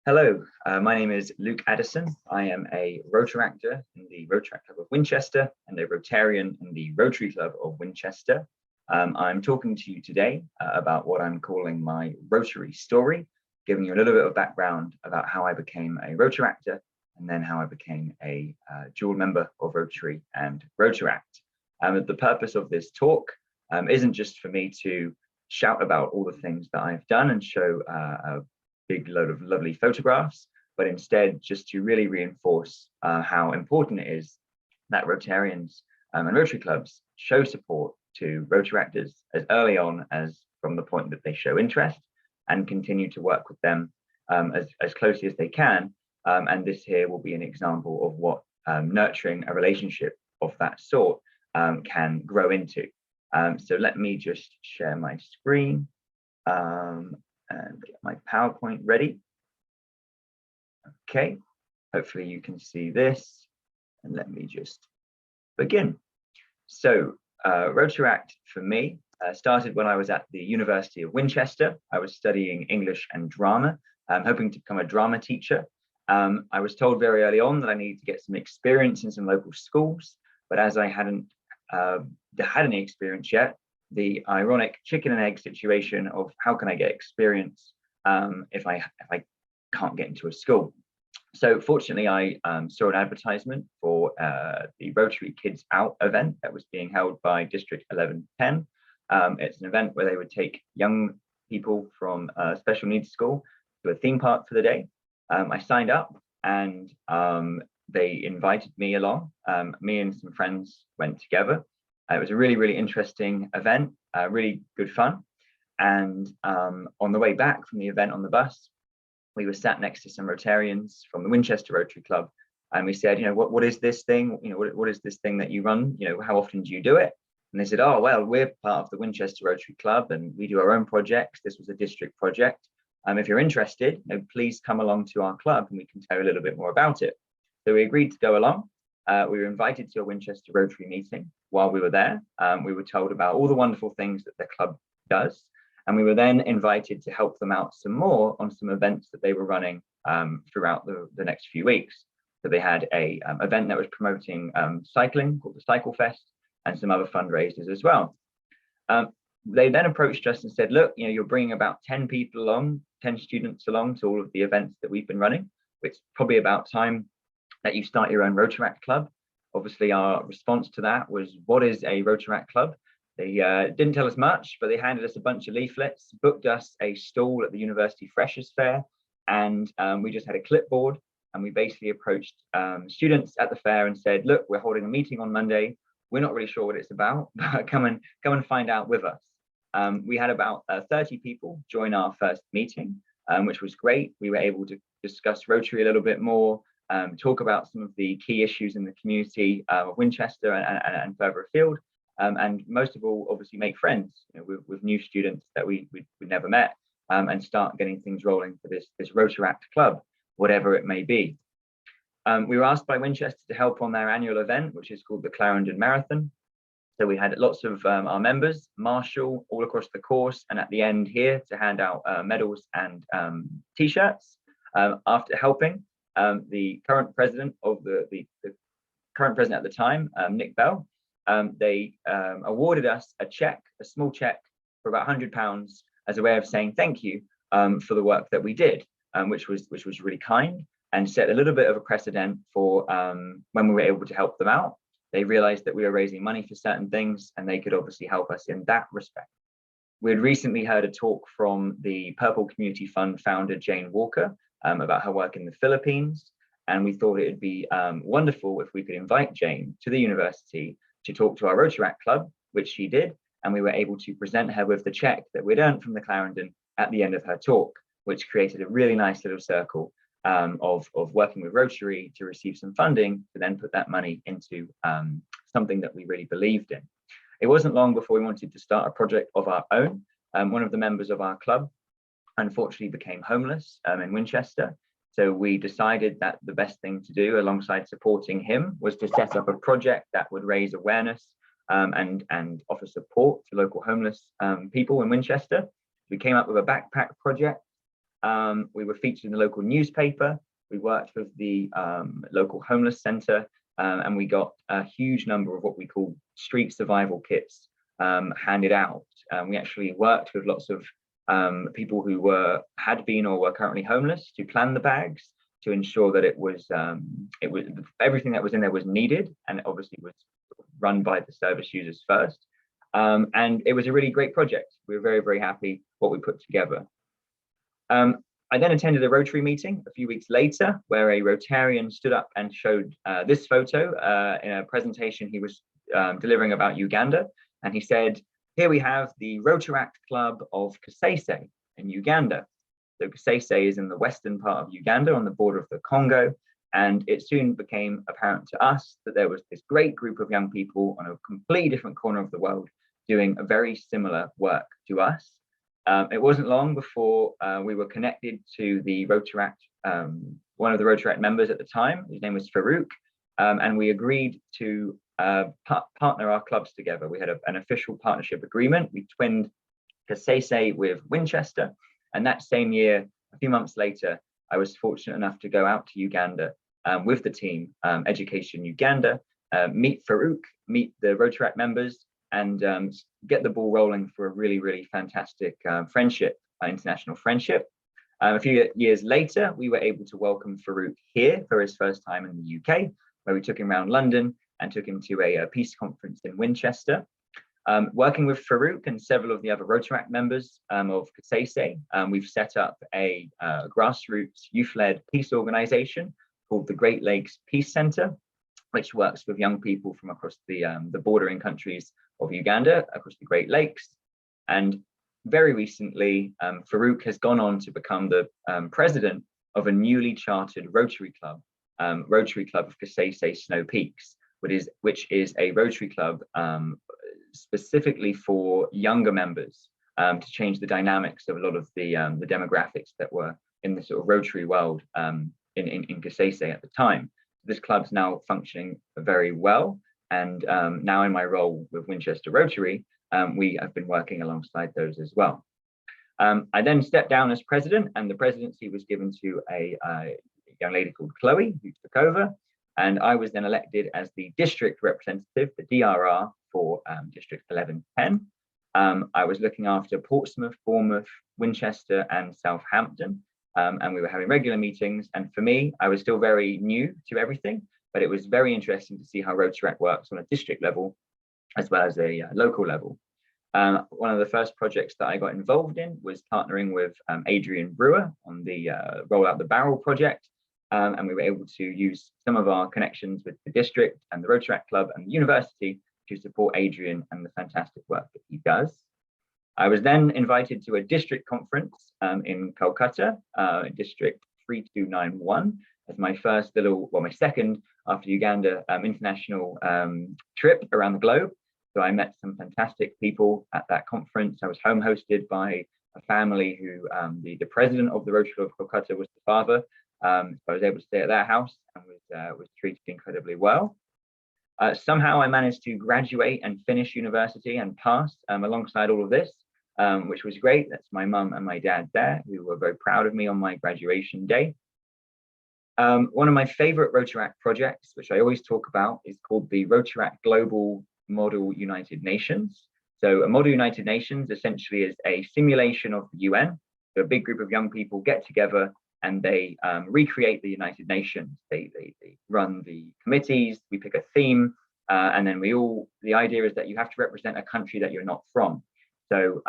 Hello, my name is Luke Addison. I am a Rotaractor in the Rotaract Club of Winchester and a Rotarian in the Rotary Club of Winchester. I'm talking to you today about what I'm calling my Rotary story, giving you a little bit of background about how I became a Rotaractor and then how I became a dual member of Rotary and Rotaract. The purpose of this talk isn't just for me to shout about all the things that I've done and show a big load of lovely photographs, but instead just to really reinforce how important it is that Rotarians and Rotary clubs show support to Rotaractors as early on as from the point that they show interest, and continue to work with them as closely as they can. And this here will be an example of what nurturing a relationship of that sort can grow into. So let me just share my screen and get my PowerPoint ready. Okay, hopefully you can see this, and let me just begin. So Rotaract for me started when I was at the University of Winchester. I was studying English and drama, hoping to become a drama teacher. I was told very early on that I needed to get some experience in some local schools, but as I hadn't had any experience yet, the ironic chicken and egg situation of how can I get experience if I can't get into a school. So fortunately, I saw an advertisement for the Rotary Kids Out event that was being held by District 1110. It's an event where they would take young people from a special needs school to a theme park for the day. I signed up, and they invited me along. Me and some friends went together. It was a really, really interesting event, really good fun. And on the way back from the event on the bus, we were sat next to some Rotarians from the Winchester Rotary Club. And we said, what is this thing? What is this thing that you run? How often do you do it? And they said, oh, well, we're part of the Winchester Rotary Club and we do our own projects. This was a district project. If you're interested, please come along to our club and we can tell you a little bit more about it. So we agreed to go along. We were invited to a Winchester Rotary meeting. While we were there, we were told about all the wonderful things that the club does. And we were then invited to help them out some more on some events that they were running throughout the next few weeks. So they had a event that was promoting cycling called the Cycle Fest and some other fundraisers as well. They then approached us and said, look, you're bringing about 10 people along, 10 students along to all of the events that we've been running. It's probably about time that you start your own Rotaract Club. Obviously, our response to that was, what is a Rotaract Club? They didn't tell us much, but they handed us a bunch of leaflets, booked us a stall at the University Freshers Fair, and we just had a clipboard, and we basically approached students at the fair and said, look, we're holding a meeting on Monday. We're not really sure what it's about, but come and find out with us. We had about 30 people join our first meeting, which was great. We were able to discuss Rotary a little bit more, talk about some of the key issues in the community of Winchester and further afield, and most of all, obviously make friends with new students that we never met, and start getting things rolling for this Rotaract Club, whatever it may be. We were asked by Winchester to help on their annual event, which is called the Clarendon Marathon. So we had lots of our members marshal all across the course, and at the end here to hand out medals and t-shirts. After helping, the current president of the current president at the time, Nick Bell, they awarded us a small check for about £100 as a way of saying thank you for the work that we did, which was really kind and set a little bit of a precedent for when we were able to help them out. They realized that we were raising money for certain things and they could obviously help us in that respect. We had recently heard a talk from the Purple Community Fund founder, Jane Walker, about her work in the Philippines. And we thought it would be wonderful if we could invite Jane to the university to talk to our Rotaract Club, which she did. And we were able to present her with the check that we'd earned from the Clarendon at the end of her talk, which created a really nice little circle of working with Rotary to receive some funding to then put that money into something that we really believed in. It wasn't long before we wanted to start a project of our own. One of the members of our club unfortunately became homeless in Winchester. So we decided that the best thing to do alongside supporting him was to set up a project that would raise awareness and offer support to local homeless people in Winchester. We came up with a backpack project We were featured in the local newspaper. We worked with the local homeless center, and we got a huge number of what we call street survival kits handed out. We actually worked with lots of people who had been or were currently homeless to plan the bags, to ensure that it was everything that was in there was needed, and it obviously was run by the service users first. And it was a really great project. We were very, very happy what we put together. I then attended a Rotary meeting a few weeks later, where a Rotarian stood up and showed this photo in a presentation he was delivering about Uganda. And he said, here we have the Rotaract Club of Kasese in Uganda. So Kasese is in the western part of Uganda on the border of the Congo. And it soon became apparent to us that there was this great group of young people on a completely different corner of the world doing a very similar work to us. It wasn't long before we were connected to the Rotaract, one of the Rotaract members at the time. His name was Farouk, and we agreed to partner our clubs together. We had an official partnership agreement. We twinned Kasese with Winchester, and that same year, a few months later, I was fortunate enough to go out to Uganda with the team, Education Uganda, meet Farouk, meet the Rotaract members, and get the ball rolling for a really, really fantastic friendship, international friendship. A few years later, we were able to welcome Farouk here for his first time in the UK, where we took him around London and took him to a peace conference in Winchester. Working with Farouk and several of the other Rotaract members of Kasese, we've set up a grassroots youth-led peace organization called the Great Lakes Peace Centre, which works with young people from across the bordering countries of Uganda, across the Great Lakes. And very recently, Farouk has gone on to become the president of a newly chartered Rotary Club, Rotary Club of Kasese Snow Peaks, which is a Rotary Club specifically for younger members, to change the dynamics of a lot of the demographics that were in the sort of Rotary world in Kasese at the time. This club's now functioning very well, and now in my role with Winchester Rotary, we have been working alongside those as well. I then stepped down as president, and the presidency was given to a young lady called Chloe, who took over, and I was then elected as the district representative, the DRR, for District 1110. I was looking after Portsmouth, Bournemouth, Winchester, and Southampton. And we were having regular meetings. And for me, I was still very new to everything, but it was very interesting to see how Rotaract works on a district level, as well as a local level. One of the first projects that I got involved in was partnering with Adrian Brewer on the Roll Out the Barrel project. And we were able to use some of our connections with the district and the Rotaract Club and the university to support Adrian and the fantastic work that he does. I was then invited to a district conference in Calcutta, District 3291, as my first my second after Uganda international trip around the globe. So I met some fantastic people at that conference. I was home hosted by a family who the president of the Rotary Club of Calcutta was the father. So I was able to stay at their house and was treated incredibly well. Somehow I managed to graduate and finish university and pass alongside all of this, which was great. That's my mum and my dad there, who were very proud of me on my graduation day. One of my favorite Rotaract projects, which I always talk about, is called the Rotaract Global Model United Nations. So a Model United Nations essentially is a simulation of the UN. So a big group of young people get together and they recreate the United Nations. They run the committees, we pick a theme, and then the idea is that you have to represent a country that you're not from. So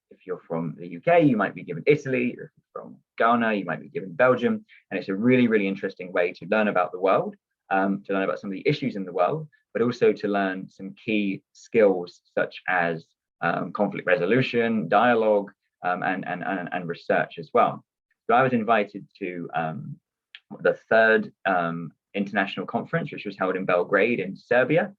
if you're from the UK, you might be given Italy. If you're from Ghana, you might be given Belgium. And it's a really, really interesting way to learn about the world, to learn about some of the issues in the world, but also to learn some key skills such as conflict resolution, dialogue, and research as well. So I was invited to the third international conference, which was held in Belgrade in Serbia.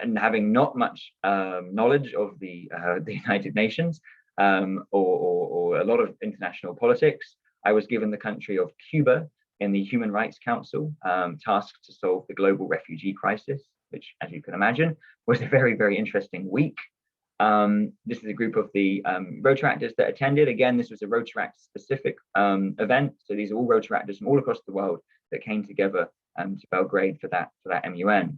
And having not much knowledge of the United Nations or a lot of international politics, I was given the country of Cuba in the Human Rights Council, tasked to solve the global refugee crisis, which, as you can imagine, was a very, very interesting week. This is a group of the Rotaractors that attended. Again, this was a Rotaract specific event. So these are all Rotaractors from all across the world that came together to Belgrade for that MUN.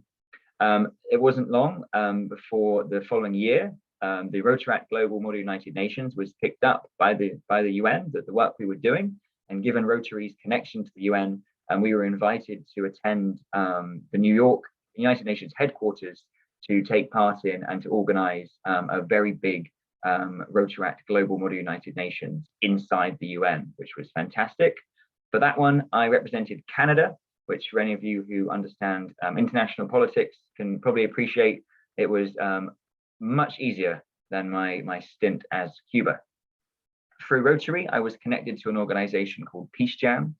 It wasn't long before the following year, the Rotaract Global Model United Nations was picked up by the UN, that the work we were doing, and given Rotary's connection to the UN, we were invited to attend the New York United Nations headquarters to take part in and to organize a very big Rotaract Global Model United Nations inside the UN, which was fantastic. For that one, I represented Canada, which for any of you who understand international politics can probably appreciate. It was much easier than my stint as Cuba. Through Rotary, I was connected to an organization called Peace Jam.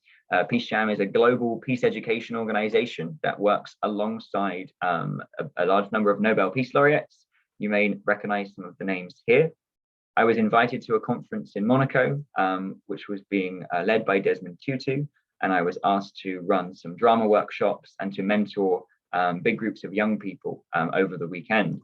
Peace Jam is a global peace education organization that works alongside a large number of Nobel Peace Laureates. You may recognize some of the names here. I was invited to a conference in Monaco, which was being led by Desmond Tutu, and I was asked to run some drama workshops and to mentor big groups of young people over the weekend.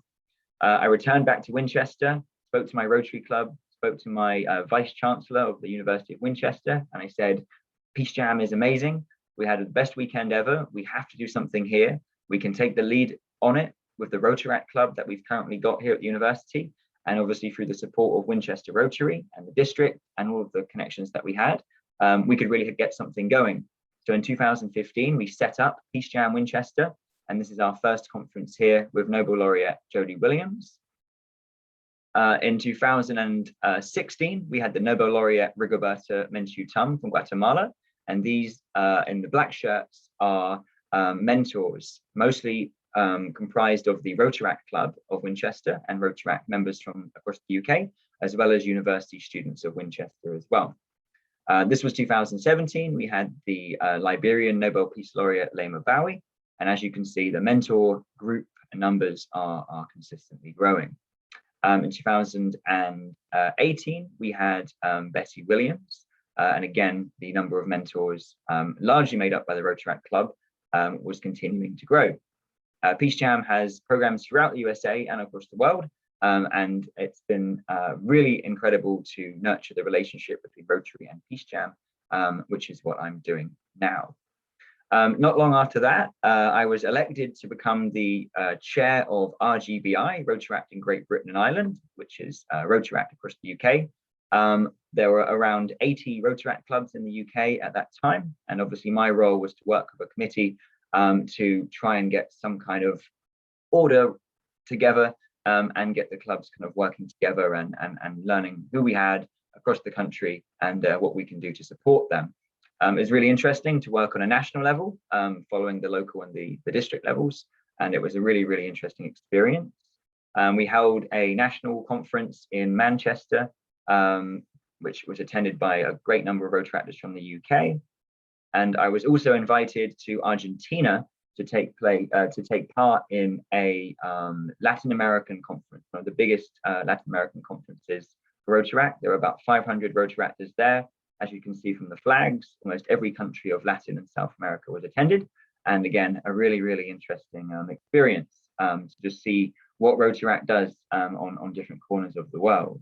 I returned back to Winchester, spoke to my Rotary Club, spoke to my Vice Chancellor of the University of Winchester, and I said, Peace Jam is amazing. We had the best weekend ever. We have to do something here. We can take the lead on it with the Rotaract Club that we've currently got here at the university, and obviously through the support of Winchester Rotary and the district and all of the connections that we had, we could really get something going. So in 2015, we set up Peace Jam Winchester, and this is our first conference here with Nobel laureate Jody Williams. In 2016, we had the Nobel laureate Rigoberta Menchú-Tum from Guatemala, and these in the black shirts are mentors, mostly comprised of the Rotaract Club of Winchester and Rotaract members from across the UK, as well as university students of Winchester as well. This was 2017. We had the Liberian Nobel Peace Laureate Lema Bowie, and as you can see, the mentor group numbers are consistently growing. In 2018, we had Betty Williams, and again, the number of mentors, largely made up by the Rotaract Club, was continuing to grow. Peace Jam has programs throughout the USA and across the world, and it's been really incredible to nurture the relationship between Rotary and Peace Jam, which is what I'm doing now. Not long after that, I was elected to become the chair of RGBI, Rotaract in Great Britain and Ireland, which is Rotaract across the UK. There were around 80 Rotaract clubs in the UK at that time, and obviously my role was to work with a committee to try and get some kind of order together and get the clubs kind of working together and learning who we had across the country and what we can do to support them. It's really interesting to work on a national level, following the local and the district levels, and it was a really, really interesting experience. We held a national conference in Manchester, which was attended by a great number of Rotaractors from the UK. And I was also invited to Argentina to take part in a Latin American conference, one of the biggest Latin American conferences for Rotaract. There were about 500 Rotaractors there. As you can see from the flags, almost every country of Latin and South America was attended. And again, a really, really interesting experience to just see what Rotaract does on different corners of the world.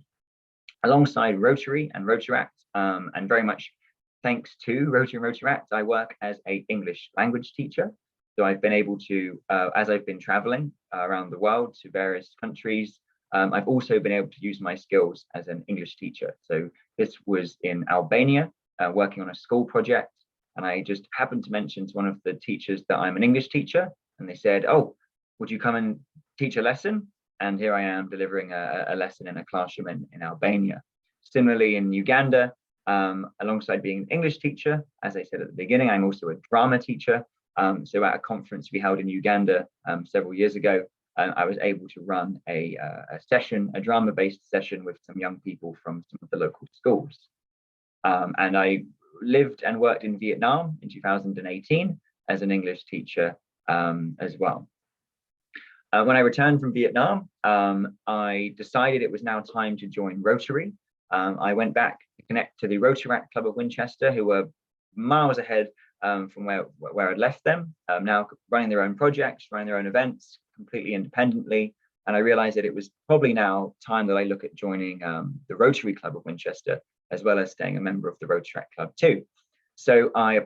Alongside Rotary and Rotaract, and very much thanks to Rotary and Rotaract, I work as an English language teacher. So I've been able to, as I've been traveling around the world to various countries, I've also been able to use my skills as an English teacher. So this was in Albania, working on a school project. And I just happened to mention to one of the teachers that I'm an English teacher. And they said, oh, would you come and teach a lesson? And here I am delivering a lesson in a classroom in Albania. Similarly, in Uganda, alongside being an English teacher, as I said at the beginning, I'm also a drama teacher. So at a conference we held in Uganda several years ago, I was able to run a session, a drama-based session with some young people from some of the local schools. And I lived and worked in Vietnam in 2018 as an English teacher as well. When I returned from Vietnam, I decided it was now time to join Rotary. I went back to connect to the Rotaract Club of Winchester, who were miles ahead from where I'd left them, now running their own projects, running their own events completely independently. And I realized that it was probably now time that I look at joining the Rotary Club of Winchester, as well as staying a member of the Rotaract Club too. So I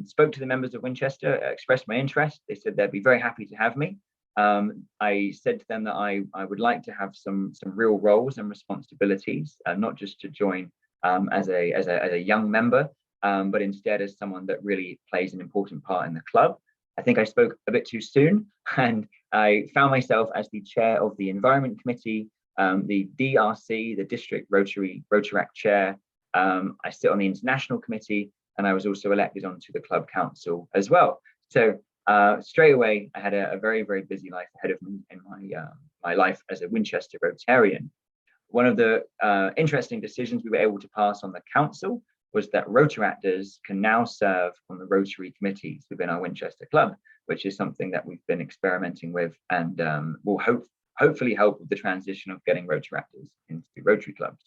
spoke to the members of Winchester, expressed my interest. They said they'd be very happy to have me. I said to them that I would like to have some real roles and responsibilities, not just to join as a young member, but instead as someone that really plays an important part in the club. I think I spoke a bit too soon, and I found myself as the chair of the Environment Committee, the DRC, the District Rotaract Chair. I sit on the International Committee, and I was also elected onto the Club Council as well. So straight away, I had a very, very busy life ahead of me in my life as a Winchester Rotarian. One of the interesting decisions we were able to pass on the council was that Rotaractors can now serve on the Rotary committees within our Winchester Club, which is something that we've been experimenting with, and will hopefully help with the transition of getting Rotaractors into Rotary clubs.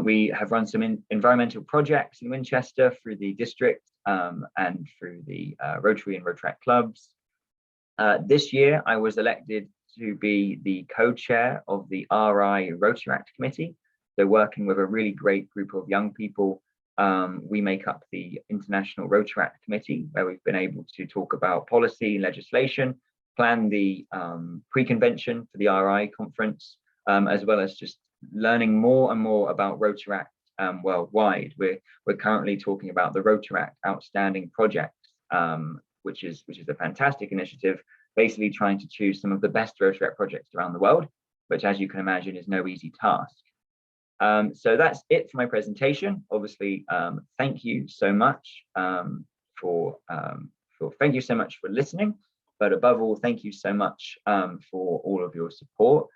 We have run some environmental projects in Winchester through the district and through the Rotary and Rotaract Clubs. This year, I was elected to be the co-chair of the RI Rotaract Committee. So working with a really great group of young people, we make up the International Rotaract Committee, where we've been able to talk about policy, legislation, plan the pre-convention for the RI conference, as well as just learning more and more about Rotaract worldwide. We're currently talking about the Rotaract Outstanding Project, which is a fantastic initiative, basically trying to choose some of the best Rotaract projects around the world, which, as you can imagine, is no easy task. So that's it for my presentation. Obviously, thank you so much for listening, but above all, thank you so much for all of your support.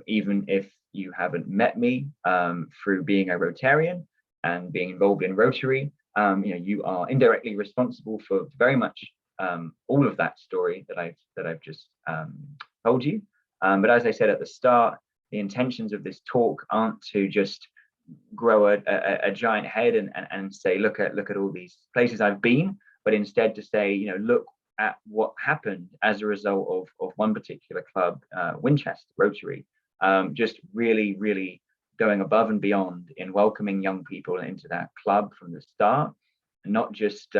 Even if you haven't met me through being a Rotarian and being involved in Rotary, you are indirectly responsible for very much all of that story that I've just told you. But as I said at the start, the intentions of this talk aren't to just grow a giant head and say, look at all these places I've been, but instead to say, look at what happened as a result of one particular club, Winchester Rotary, just really, really going above and beyond in welcoming young people into that club from the start, and not just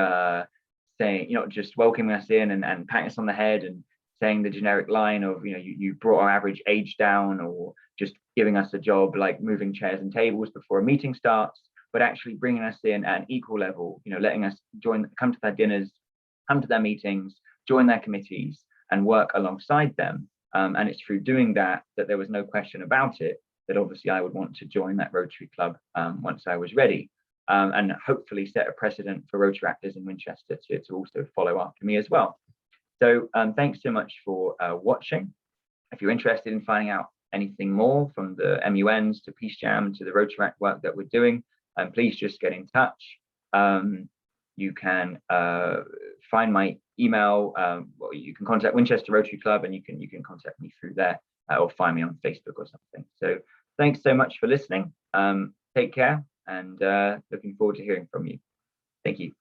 just welcoming us in and patting us on the head and saying the generic line of, you brought our average age down, or just giving us a job like moving chairs and tables before a meeting starts, but actually bringing us in at an equal level, letting us come to their dinners, come to their meetings, join their committees, and work alongside them. And it's through doing that there was no question about it, that obviously I would want to join that Rotary Club once I was ready, and hopefully set a precedent for Rotaractors in Winchester to also follow after me as well. So thanks so much for watching. If you're interested in finding out anything more from the MUNs to Peace Jam to the Rotaract work that we're doing, please just get in touch. You can find my email, well, you can contact Winchester Rotary Club, and you can contact me through there, or find me on Facebook or something. So thanks so much for listening. Take care, and looking forward to hearing from you. Thank you.